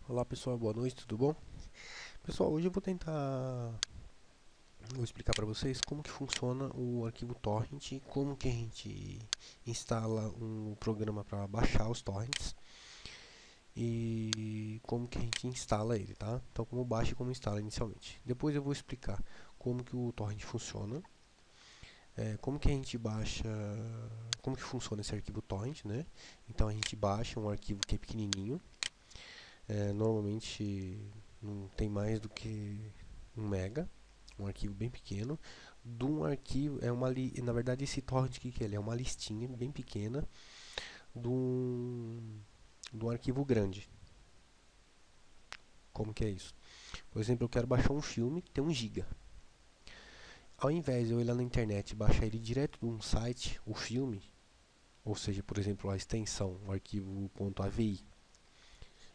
Olá pessoal, boa noite, tudo bom? Pessoal, hoje eu vou explicar para vocês como que funciona o arquivo torrent, como que a gente instala um programa para baixar os torrents e como que a gente instala ele, tá? Então como baixa e como instala inicialmente. Depois eu vou explicar como que o torrent funciona, como que a gente baixa, como que funciona esse arquivo torrent, né? Então a gente baixa um arquivo que é pequenininho, normalmente não tem mais do que 1 mega, um arquivo bem pequeno, de um arquivo, na verdade esse torrent que é? Ele é uma listinha bem pequena de um arquivo grande. Como que é isso? Por exemplo, eu quero baixar um filme que tem 1 GB. Ao invés de eu ir lá na internet e baixar ele direto de um site, o filme, ou seja, por exemplo, a extensão, o arquivo .avi,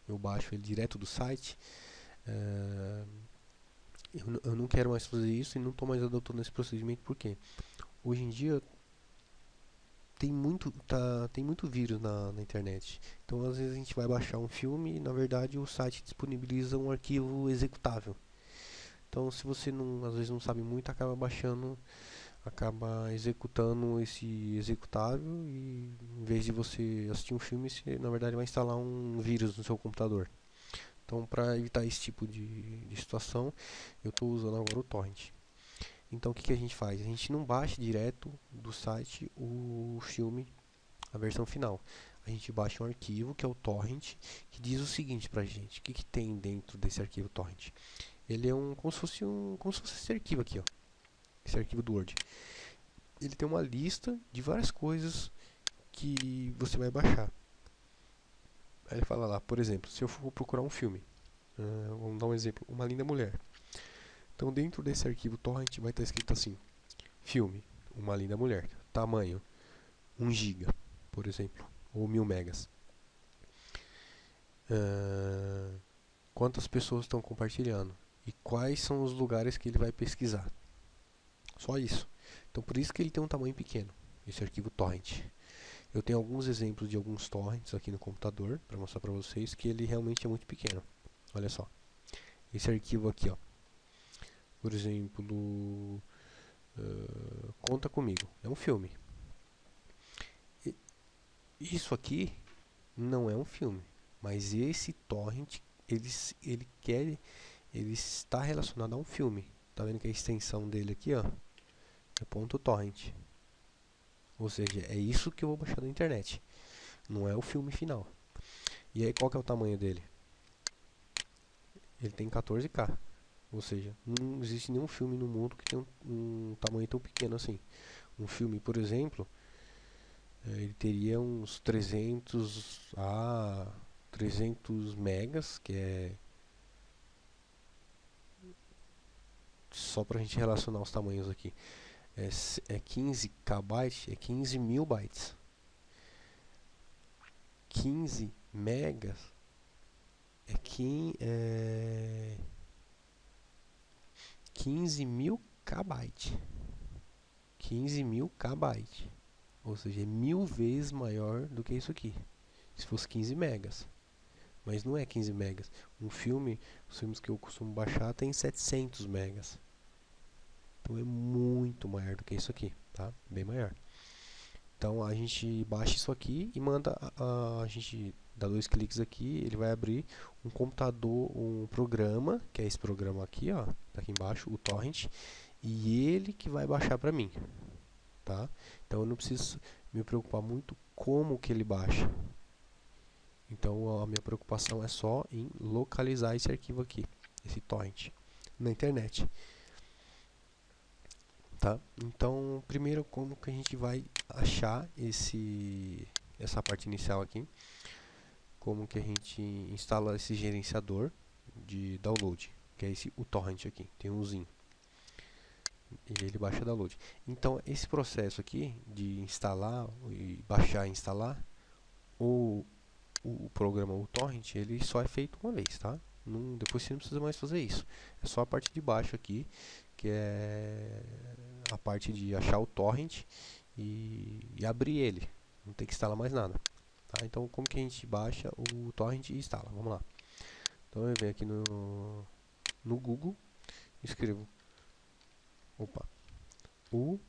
eu baixo ele direto do site. Eu não quero mais fazer isso e não estou mais adotando esse procedimento porque hoje em dia tem muito vírus na internet. Então às vezes a gente vai baixar um filme e na verdade o site disponibiliza um arquivo executável. Então se você não, às vezes não sabe muito, acaba baixando, acaba executando esse executável e em vez de você assistir um filme, você na verdade vai instalar um vírus no seu computador. Então para evitar esse tipo de situação, eu estou usando agora o torrent. Então o que a gente faz? A gente não baixa direto do site o filme, a versão final. A gente baixa um arquivo que é o torrent, que diz o seguinte pra gente: o que tem dentro desse arquivo torrent? Ele é como se fosse esse arquivo aqui, ó, esse arquivo do Word. Ele tem uma lista de várias coisas que você vai baixar. Aí ele fala lá, por exemplo, se eu for procurar um filme, vamos dar um exemplo, Uma Linda Mulher. Então dentro desse arquivo torrent vai estar escrito assim: filme, Uma Linda Mulher, tamanho 1 GB, por exemplo, ou 1000 megas. Quantas pessoas estão compartilhando e quais são os lugares que ele vai pesquisar. Só isso. Então por isso que ele tem um tamanho pequeno, esse arquivo torrent. Eu tenho alguns exemplos de alguns torrents aqui no computador para mostrar para vocês que ele realmente é muito pequeno. Olha só, esse arquivo aqui, ó, por exemplo, Conta Comigo, é um filme. Isso aqui não é um filme, mas esse torrent ele está relacionado a um filme. Tá vendo que a extensão dele aqui, ó, é .torrent. Ou seja, é isso que eu vou baixar da internet. Não é o filme final. E aí qual que é o tamanho dele? Ele tem 14K. Ou seja, não existe nenhum filme no mundo que tenha um tamanho tão pequeno assim. Um filme, por exemplo, ele teria uns 300 megas, que é só pra gente relacionar os tamanhos aqui. É 15 KB, é 15 mil bytes. 15 megas é 15 mil kbytes. 15 mil kbytes. Ou seja, é 1000 vezes maior do que isso aqui. Se fosse 15 megas. Mas não é 15 megas. Os filmes que eu costumo baixar tem 700 megas. Então é muito maior do que isso aqui, tá? Bem maior. Então a gente baixa isso aqui e manda, a gente dá 2 cliques aqui, ele vai abrir um computador, um programa, que é esse programa aqui, ó, tá aqui embaixo, o torrent, e ele que vai baixar para mim, tá? Então eu não preciso me preocupar muito como que ele baixa. Então a minha preocupação é só em localizar esse arquivo aqui, esse torrent, na internet. Tá? Então, primeiro, como que a gente vai achar essa parte inicial aqui? Como que a gente instala esse gerenciador de download, que é o torrent aqui, tem um zinho. E ele baixa download. Então, esse processo aqui de instalar e baixar e instalar o programa, o torrent, ele só é feito uma vez, tá? Depois você não precisa mais fazer isso. É só a parte de baixo aqui, que é a parte de achar o torrent e abrir ele. Não tem que instalar mais nada. Tá? Então, como que a gente baixa o torrent e instala? Vamos lá. Então eu venho aqui no Google, escrevo, opa, o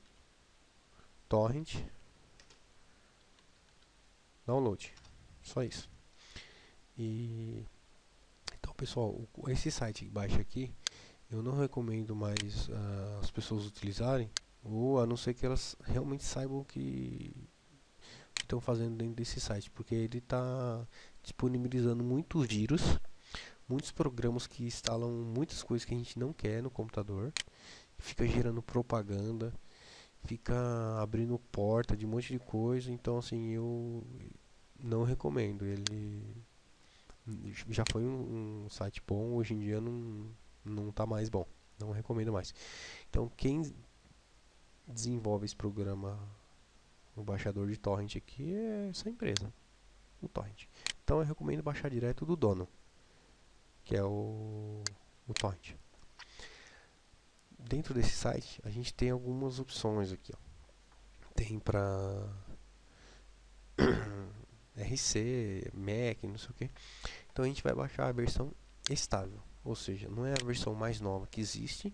torrent download, só isso. E então, pessoal, esse site que baixa aqui, eu não recomendo mais as pessoas utilizarem, ou a não ser que elas realmente saibam o que estão fazendo dentro desse site, porque ele está disponibilizando muitos vírus, muitos programas que instalam muitas coisas que a gente não quer no computador, fica gerando propaganda, fica abrindo porta de um monte de coisa. Então assim, eu não recomendo. Ele já foi um site bom, hoje em dia não tá mais bom, não recomendo mais. Então quem desenvolve esse programa, o baixador de torrent aqui, é essa empresa, o torrent. Então eu recomendo baixar direto do dono, que é o torrent. Dentro desse site a gente tem algumas opções aqui, ó. Tem para RC, Mac, não sei o que. Então a gente vai baixar a versão estável, ou seja, não é a versão mais nova que existe,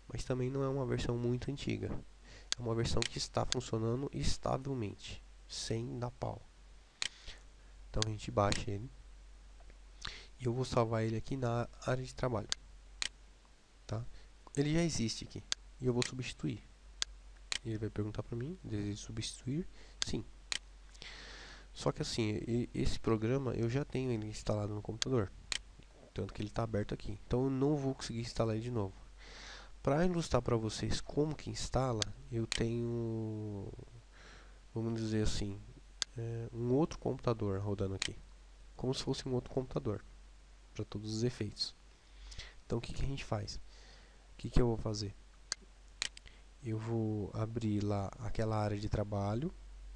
mas também não é uma versão muito antiga. É uma versão que está funcionando estavelmente, sem dar pau. Então a gente baixa ele e eu vou salvar ele aqui na área de trabalho, tá? Ele já existe aqui e eu vou substituir. Ele vai perguntar para mim, desejo substituir? Sim. Só que assim, esse programa eu já tenho ele instalado no computador, tanto que ele está aberto aqui. Então eu não vou conseguir instalar ele de novo. Para ilustrar para vocês como que instala, eu tenho, vamos dizer assim, um outro computador rodando aqui, como se fosse um outro computador, para todos os efeitos. Então o que que a gente faz? O que que eu vou fazer? Eu vou abrir lá aquela área de trabalho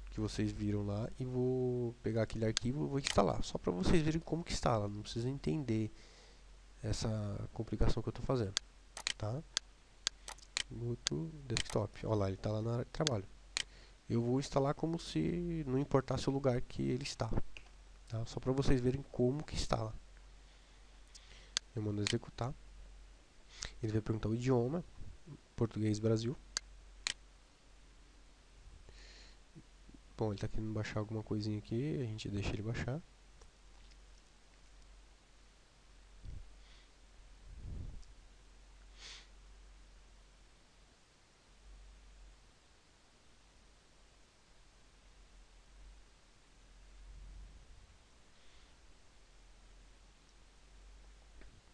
que vocês viram lá e vou pegar aquele arquivo e vou instalar, só para vocês verem como que instala, não precisa entender essa complicação que eu estou fazendo, tá? Outro desktop, olha lá, ele está lá na área de trabalho. Eu vou instalar como se não importasse o lugar que ele está, tá? Só para vocês verem como que instala. Eu mando executar, ele vai perguntar o idioma, português Brasil. Bom, ele está querendo baixar alguma coisinha aqui, a gente deixa ele baixar.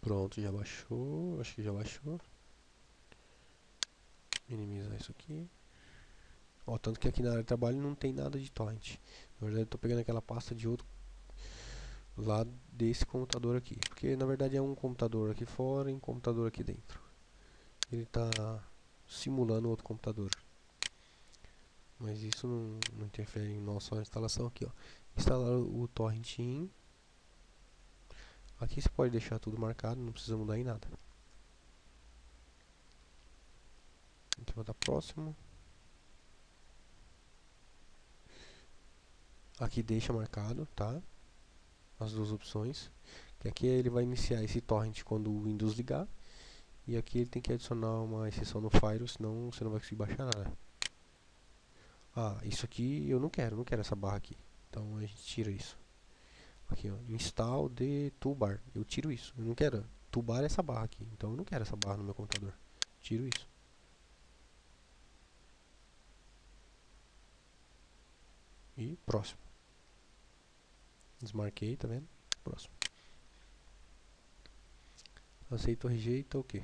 Pronto, já baixou, acho que já baixou. Minimizar isso aqui. Ó, tanto que aqui na área de trabalho não tem nada de torrent. Na verdade eu estou pegando aquela pasta de outro lá desse computador aqui. Porque na verdade é um computador aqui fora e um computador aqui dentro. Ele está simulando outro computador. Mas isso não interfere em nossa instalação aqui, ó. Instalar o torrentin. Aqui você pode deixar tudo marcado, não precisa mudar em nada. A gente vai dar próximo. Aqui deixa marcado, tá? As duas opções. Que aqui ele vai iniciar esse torrent quando o Windows ligar. E aqui ele tem que adicionar uma exceção no Fire, senão você não vai conseguir baixar nada. Ah, isso aqui eu não quero essa barra aqui. Então a gente tira isso. Aqui, ó, install de toolbar. Eu tiro isso. Eu não quero. Toolbar é essa barra aqui. Então eu não quero essa barra no meu computador. Tiro isso. E próximo. Desmarquei, tá vendo? Próximo. Aceita ou rejeita o quê?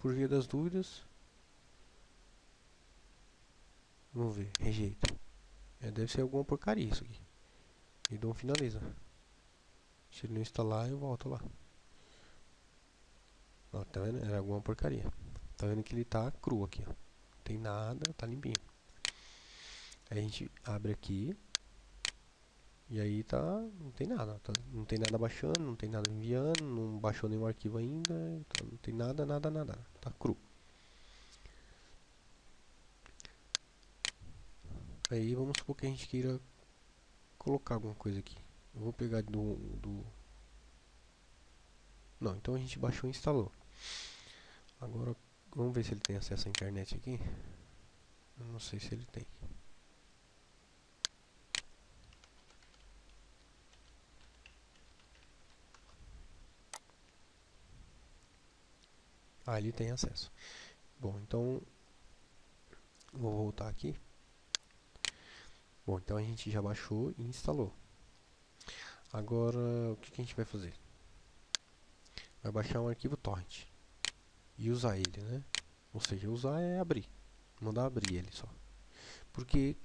Por via das dúvidas. Vamos ver. Rejeita. Deve ser alguma porcaria isso aqui. E dou um finaliza. Se ele não instalar, eu volto lá. Ó, tá vendo? Era alguma porcaria. Tá vendo que ele tá cru aqui, ó. Não tem nada, tá limpinho. Aí a gente abre aqui. E aí tá, não tem nada, tá, não tem nada baixando, não tem nada enviando, não baixou nenhum arquivo ainda, então não tem nada, tá cru. Aí vamos supor que a gente queira colocar alguma coisa aqui. Eu vou pegar do... Não, então a gente baixou e instalou. Agora, vamos ver se ele tem acesso à internet aqui. Eu não sei se ele tem. Ah, ele tem acesso. Bom, então vou voltar aqui. Bom, então a gente já baixou e instalou. Agora, o que a gente vai fazer? Vai baixar um arquivo torrent e usar ele, né? Ou seja, usar é abrir, mandar abrir ele só. Porque,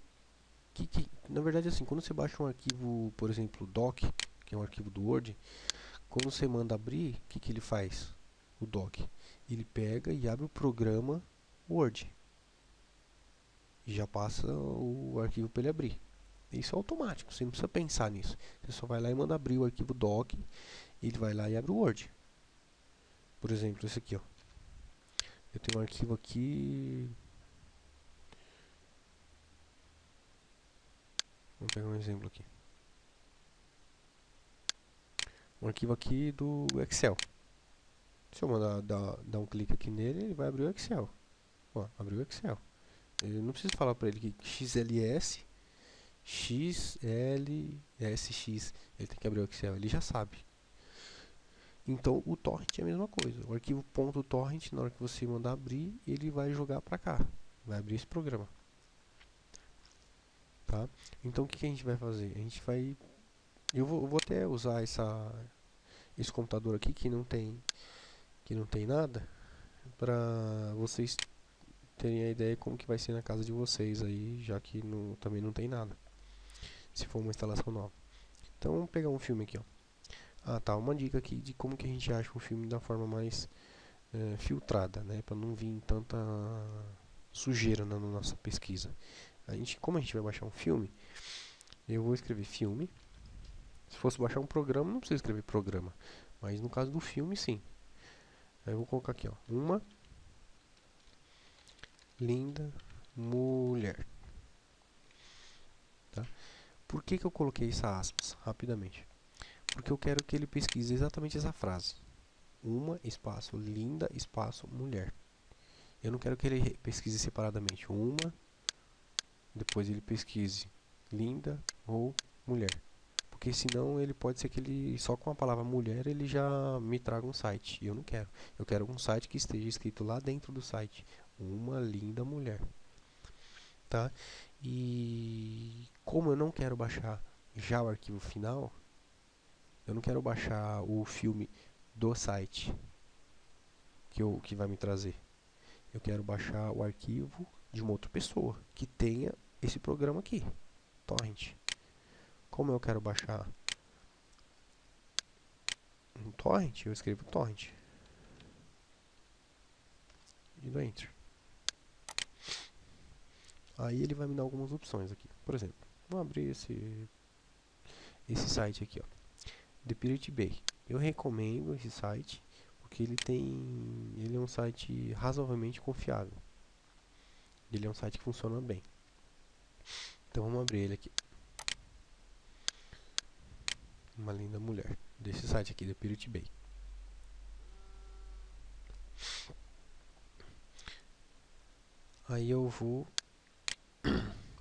na verdade, assim, quando você baixa um arquivo, por exemplo, doc, que é um arquivo do Word, quando você manda abrir, o que ele faz? O doc, ele pega e abre o programa Word e já passa o arquivo para ele abrir. Isso é automático, você não precisa pensar nisso. Você só vai lá e manda abrir o arquivo doc, e ele vai lá e abre o Word. Por exemplo, esse aqui, ó. Eu tenho um arquivo aqui. Vamos pegar um exemplo aqui. Um arquivo aqui do Excel. Se eu mandar dar um clique aqui nele, ele vai abrir o Excel. Ó, abriu o Excel. Eu não preciso falar para ele que XLS, XLSX, ele tem que abrir o Excel, ele já sabe. Então o torrent é a mesma coisa. O arquivo .torrent, na hora que você mandar abrir, ele vai jogar para cá. Vai abrir esse programa. Tá? Então o que a gente vai fazer? A gente vai... Eu vou até usar esse computador aqui que não tem nada, para vocês terem a ideia como que vai ser na casa de vocês aí, já que também não tem nada, se for uma instalação nova. Então vamos pegar um filme aqui, ó. Ah, tá, uma dica aqui de como que a gente acha um filme da forma mais filtrada, né, para não vir tanta sujeira na nossa pesquisa. Como a gente vai baixar um filme, eu vou escrever filme. Se fosse baixar um programa, não precisa escrever programa, mas no caso do filme, sim. Aí eu vou colocar aqui, ó, uma linda mulher. Tá? Por que eu coloquei essa aspas? Rapidamente. Porque eu quero que ele pesquise exatamente essa frase. Uma, espaço, linda, espaço, mulher. Eu não quero que ele pesquise separadamente. Uma, depois ele pesquise linda ou mulher. Porque senão ele pode ser que ele, só com a palavra mulher, ele já me traga um site. E eu não quero. Eu quero um site que esteja escrito lá dentro do site. Uma linda mulher. Tá? E como eu não quero baixar já o arquivo final, eu não quero baixar o filme do site que vai me trazer. Eu quero baixar o arquivo de uma outra pessoa que tenha esse programa aqui, torrent. Como eu quero baixar um torrent, eu escrevo torrent e dou enter. Aí ele vai me dar algumas opções aqui. Por exemplo, vamos abrir esse site aqui, ó, The Pirate Bay. Eu recomendo esse site porque ele é um site razoavelmente confiável. Ele é um site que funciona bem. Então vamos abrir ele aqui. Uma linda mulher. Desse site aqui, The Pirate Bay. Aí eu vou...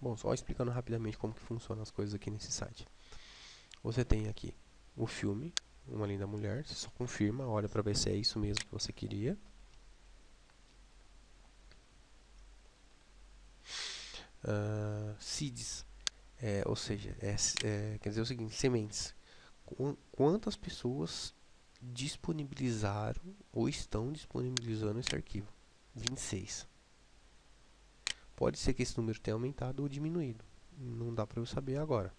Bom, só explicando rapidamente como que funcionam as coisas aqui nesse site. Você tem aqui o filme, Uma Linda Mulher. Você só confirma, olha pra ver se é isso mesmo que você queria. Seeds, ou seja, quer dizer o seguinte, sementes. Quantas pessoas disponibilizaram ou estão disponibilizando esse arquivo? 26. Pode ser que esse número tenha aumentado ou diminuído. Não dá para eu saber agora.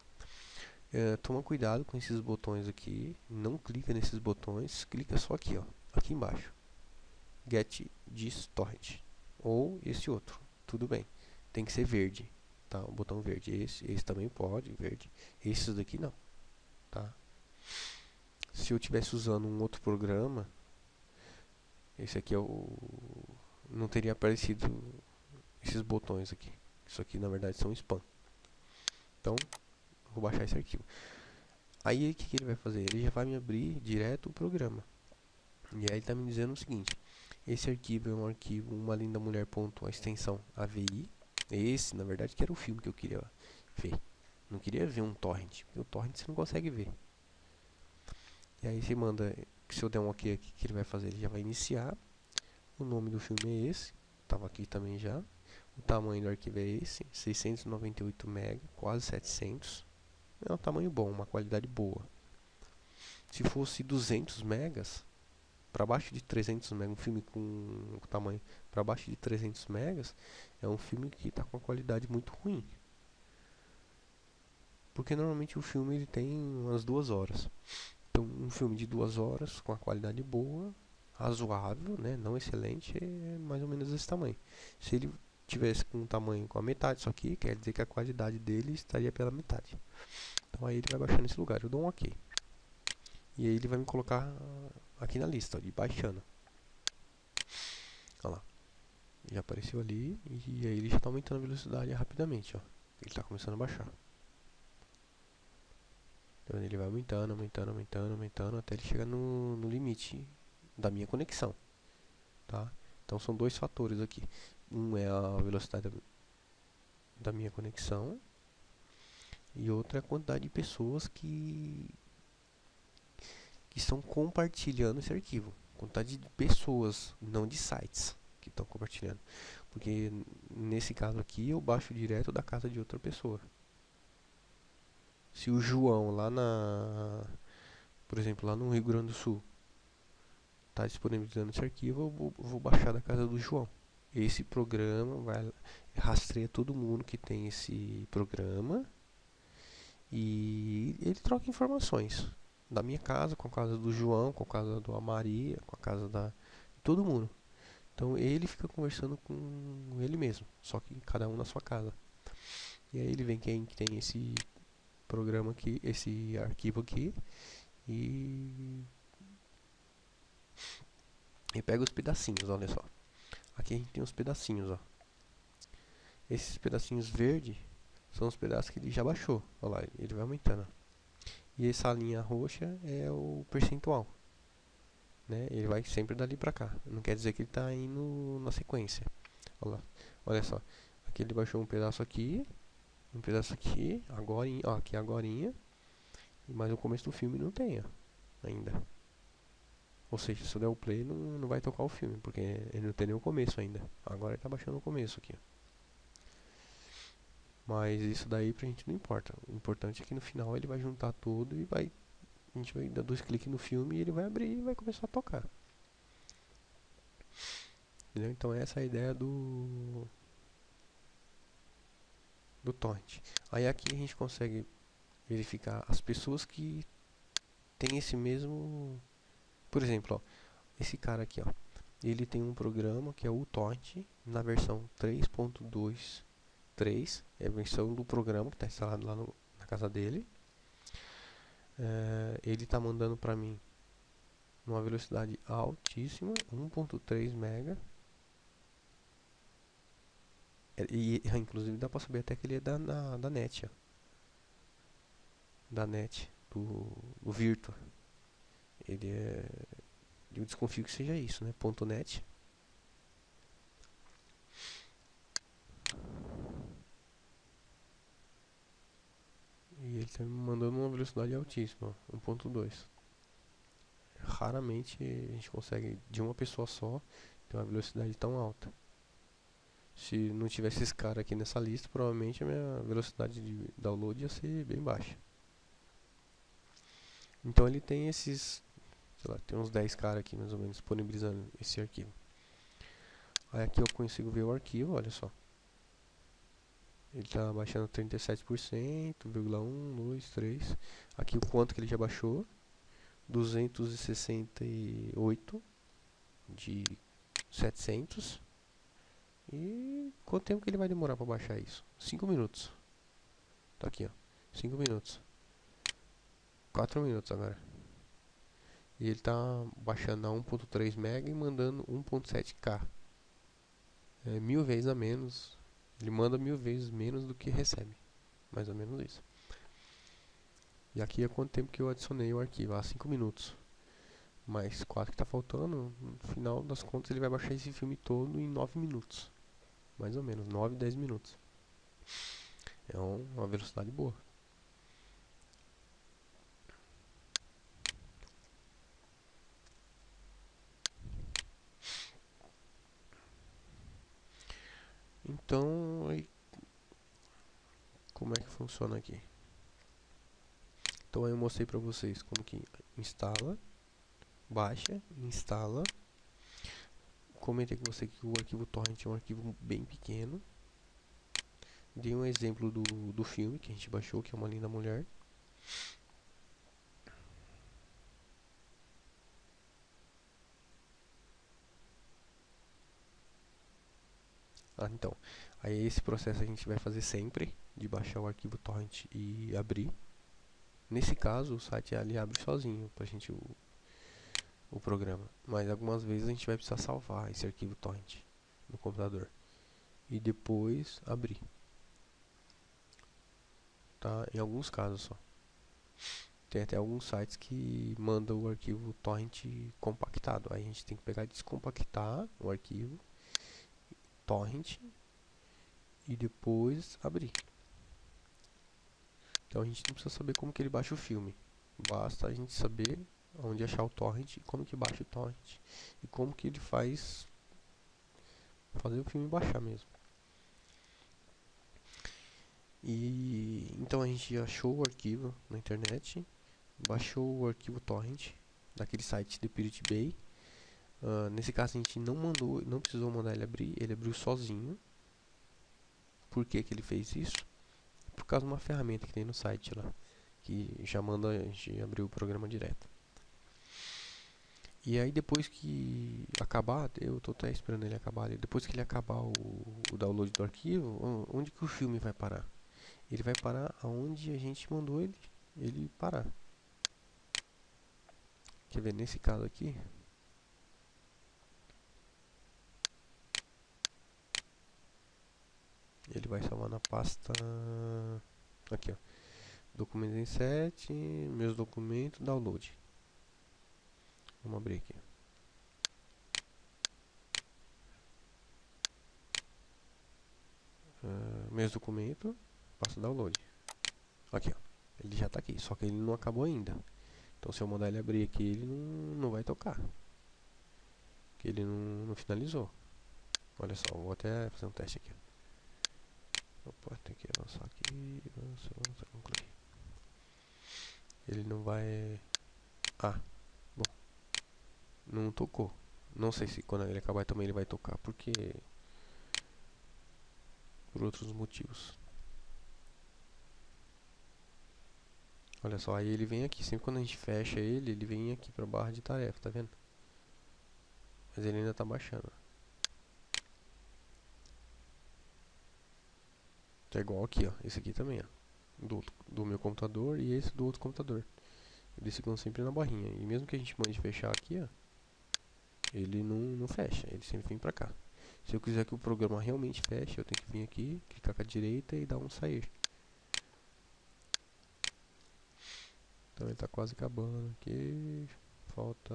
Toma cuidado com esses botões aqui. Não clica nesses botões. Clica só aqui, ó, aqui embaixo. Get this torrent. Ou esse outro. Tudo bem. Tem que ser verde. Tá? O botão verde. Esse também pode, verde. Esses daqui não. Tá? Se eu estivesse usando um outro programa, esse aqui não teria aparecido esses botões aqui. Isso aqui na verdade são spam. Então, vou baixar esse arquivo. Aí o que ele vai fazer? Ele já vai me abrir direto o programa. E aí ele tá me dizendo o seguinte: esse arquivo é um arquivo uma linda mulher ponto a extensão AVI. Esse, na verdade, que era o filme que eu queria ver. Não queria ver um torrent, porque o torrent você não consegue ver. E aí você manda, se eu der um OK aqui, que ele vai fazer? Ele já vai iniciar. O nome do filme é esse, estava aqui também já. O tamanho do arquivo é esse, 698 MB, quase 700. É um tamanho bom, uma qualidade boa. Se fosse 200 megas, para baixo de 300 megas, um filme com tamanho para baixo de 300 megas, é um filme que está com uma qualidade muito ruim. Porque normalmente o filme ele tem umas 2 horas. Então, um filme de 2 horas com a qualidade boa, razoável, né, não excelente, é mais ou menos esse tamanho. Se ele tivesse com um tamanho com a metade disso aqui, quer dizer que a qualidade dele estaria pela metade. Então aí ele vai baixar nesse lugar, eu dou um OK. E aí ele vai me colocar aqui na lista, ó, de baixando. Olha lá, já apareceu ali e aí ele já está aumentando a velocidade rapidamente, ó. Ele está começando a baixar. Então ele vai aumentando, aumentando, aumentando, aumentando até ele chegar no limite da minha conexão, tá? Então são dois fatores aqui. Um é a velocidade da minha conexão e outro é a quantidade de pessoas que estão compartilhando esse arquivo. Quantidade de pessoas, não de sites que estão compartilhando. Porque nesse caso aqui eu baixo direto da casa de outra pessoa. Se o João lá por exemplo, lá no Rio Grande do Sul está disponibilizando esse arquivo, eu vou baixar da casa do João. Esse programa vai rastreia todo mundo que tem esse programa e ele troca informações da minha casa com a casa do João, com a casa da Maria, com a casa de todo mundo. Então ele fica conversando com ele mesmo, só que cada um na sua casa. E aí ele vem quem tem esse programa aqui, esse arquivo aqui e pega os pedacinhos, olha só. Aqui a gente tem os pedacinhos, ó. Esses pedacinhos verdes são os pedaços que ele já baixou. Olha lá, ele vai aumentando. E essa linha roxa é o percentual, né? Ele vai sempre dali pra cá. Não quer dizer que ele tá indo na sequência. Olha lá, olha só. Aqui ele baixou um pedaço aqui, agora, ó, aqui agorinha. Mas o começo do filme não tem, ó, ainda. Ou seja, se eu der o play, não vai tocar o filme, porque ele não tem nem o começo ainda. Agora ele tá baixando o começo aqui. Mas isso daí pra gente não importa. O importante é que no final ele vai juntar tudo e vai. A gente vai dar 2 cliques no filme e ele vai abrir e vai começar a tocar. Entendeu? Então essa é a ideia do torrent. Aí aqui a gente consegue verificar as pessoas que tem esse mesmo. Por exemplo, ó, esse cara aqui, ó, ele tem um programa que é o torrent na versão 3.2.3, é a versão do programa que está instalado lá na casa dele. Ele está mandando para mim numa velocidade altíssima, 1.3 mega. E inclusive dá para saber até que ele é da net, ó. Da net, do Virtua. Ele é. Eu desconfio que seja isso, né? .net. E ele está me mandando uma velocidade altíssima, 1.2. Raramente a gente consegue, de uma pessoa só, ter uma velocidade tão alta. Se não tivesse esse cara aqui nessa lista, provavelmente a minha velocidade de download ia ser bem baixa. Então ele tem esses, sei lá, tem uns 10 caras aqui mais ou menos disponibilizando esse arquivo. Aí aqui eu consigo ver o arquivo, olha só. Ele está baixando 37%, 1, 2, 3. Aqui o quanto que ele já baixou. 268 de 700. E quanto tempo que ele vai demorar para baixar isso? 5 minutos. Tá aqui, ó. 5 minutos. 4 minutos agora. E ele tá baixando a 1.3 MB e mandando 1.7K. É 1000 vezes a menos. Ele manda 1000 vezes menos do que recebe. Mais ou menos isso. E aqui é quanto tempo que eu adicionei o arquivo, 5 minutos. Mais 4 que tá faltando, no final das contas ele vai baixar esse filme todo em 9 minutos. Mais ou menos, 9, 10 minutos. É uma velocidade boa. Então, aí, como é que funciona aqui? Então aí eu mostrei pra vocês como que instala, baixa, instala. Comentei com você que o arquivo torrent é um arquivo bem pequeno. Dei um exemplo do filme que a gente baixou, que é Uma Linda Mulher. Então, aí esse processo a gente vai fazer sempre, de baixar o arquivo torrent e abrir. Nesse caso, o site ali abre sozinho pra gente o programa. Mas algumas vezes a gente vai precisar salvar esse arquivo torrent no computador e depois abrir. Tá? Em alguns casos só. Tem até alguns sites que mandam o arquivo torrent compactado. Aí a gente tem que pegar e descompactar o arquivo torrent e depois abrir. Então a gente não precisa saber como que ele baixa o filme. Basta a gente saber onde achar o torrent e como que baixa o torrent. E como que ele faz fazer o filme baixar mesmo. E então a gente achou o arquivo na internet, baixou o arquivo torrent daquele site de Pirate Bay. Nesse caso a gente não precisou mandar ele abriu sozinho. Por que que ele fez isso? Por causa de uma ferramenta que tem no site lá, que já manda a gente abrir o programa direto. E aí depois que acabar, eu tô até esperando ele acabar, depois que ele acabar o download do arquivo, onde que o filme vai parar? Ele vai parar aonde a gente mandou ele parar. Quer ver, nesse caso aqui, ele vai salvar na pasta aqui, ó, documentos em 7, meus documentos, download. Vamos abrir aqui. Meus documentos, pasta download. Aqui, ó, ele já tá aqui, só que ele não acabou ainda. Então se eu mandar ele abrir aqui, ele não vai tocar, porque ele não finalizou. Olha só, vou até fazer um teste aqui. Opa, tem que avançar aqui, avançar, concluir. Ele não vai... bom, não tocou. Não sei se quando ele acabar também ele vai tocar, porque... por outros motivos. Olha só, aí ele vem aqui, sempre quando a gente fecha ele vem aqui pra barra de tarefa, tá vendo? Mas ele ainda tá baixando. É igual aqui, ó, esse aqui também, ó, do meu computador e esse do outro computador. Eles ficam sempre na barrinha, e mesmo que a gente mande fechar aqui, ó, ele não fecha, ele sempre vem pra cá. Se eu quiser que o programa realmente feche, eu tenho que vir aqui, clicar com a direita e dar um sair. Então ele tá quase acabando aqui. Falta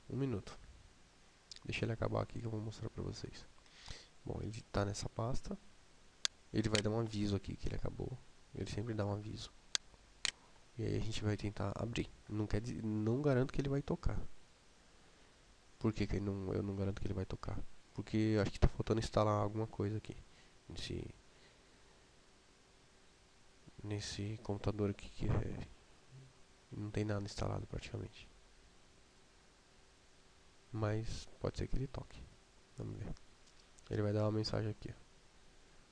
1 minuto. Deixa ele acabar aqui que eu vou mostrar pra vocês. Bom, ele tá nessa pasta. Ele vai dar um aviso aqui que ele acabou. Ele sempre dá um aviso. E aí a gente vai tentar abrir. Não garanto que ele vai tocar. Por que eu não garanto que ele vai tocar? Porque eu acho que tá faltando instalar alguma coisa aqui. Nesse computador aqui que não tem nada instalado praticamente. Mas pode ser que ele toque. Vamos ver. Ele vai dar uma mensagem aqui, ó.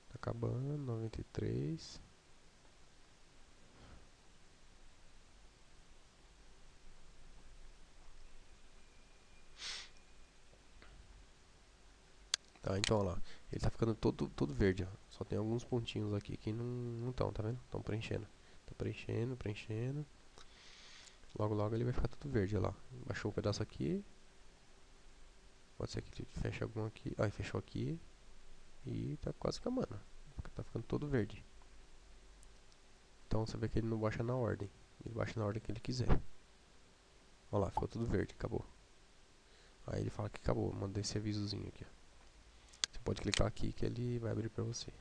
Tá acabando, 93. Tá, então ó lá. Ele tá ficando todo verde, ó. Só tem alguns pontinhos aqui que não estão, tá vendo? Estão preenchendo. Tá preenchendo, preenchendo. Logo logo ele vai ficar tudo verde, ó lá. Baixou um pedaço aqui. Pode ser que ele feche algum aqui. Aí fechou aqui. E tá quase acabando. Tá ficando todo verde. Então você vê que ele não baixa na ordem. Ele baixa na ordem que ele quiser. Olha lá, ficou tudo verde, acabou. Aí ele fala que acabou, manda esse avisozinho aqui. Você pode clicar aqui que ele vai abrir pra você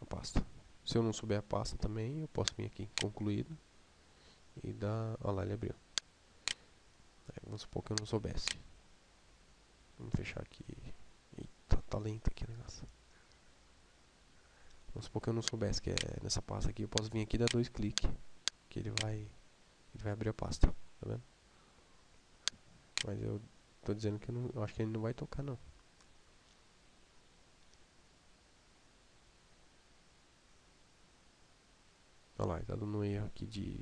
a pasta. Se eu não souber a pasta também, eu posso vir aqui em concluído e dar... Olha lá, ele abriu. Aí, vamos supor que eu não soubesse. Vamos fechar aqui. Eita, tá lento aqui o negócio. Vamos supor que eu não soubesse que é nessa pasta aqui. Eu posso vir aqui e dar 2 cliques. Que ele vai abrir a pasta. Tá vendo? Mas eu tô dizendo que eu acho que ele não vai tocar não. Olha lá, ele tá dando um erro aqui de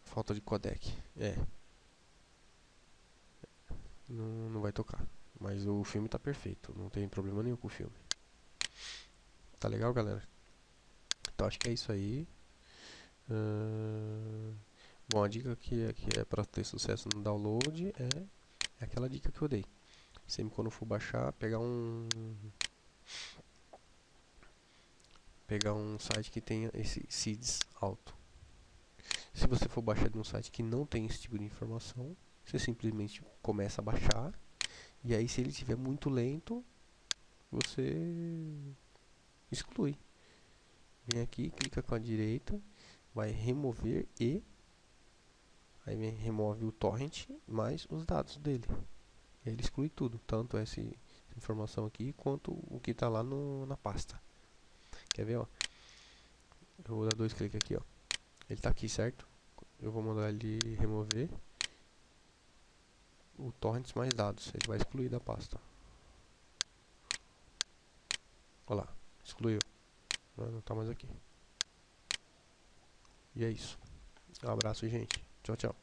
falta de codec. Não vai tocar. Mas o filme tá perfeito, não tem problema nenhum com o filme. Tá legal, galera? Então acho que é isso aí. Bom, a dica que é para ter sucesso no download é aquela dica que eu dei. Sempre quando for baixar, pegar um site que tenha esse seeds alto. Se você for baixar de um site que não tem esse tipo de informação, você simplesmente começa a baixar. E aí, se ele estiver muito lento, você exclui. Vem aqui, clica com a direita, vai remover e aí remove o torrent mais os dados dele. E aí ele exclui tudo, tanto essa informação aqui quanto o que está lá na pasta. Quer ver, ó? Eu vou dar 2 cliques aqui, ó. Ele está aqui, certo? Eu vou mandar ele remover o torrents mais dados. Ele vai excluir da pasta. Olha lá, excluiu. Não está mais aqui. E é isso. Um abraço, gente. Tchau, tchau.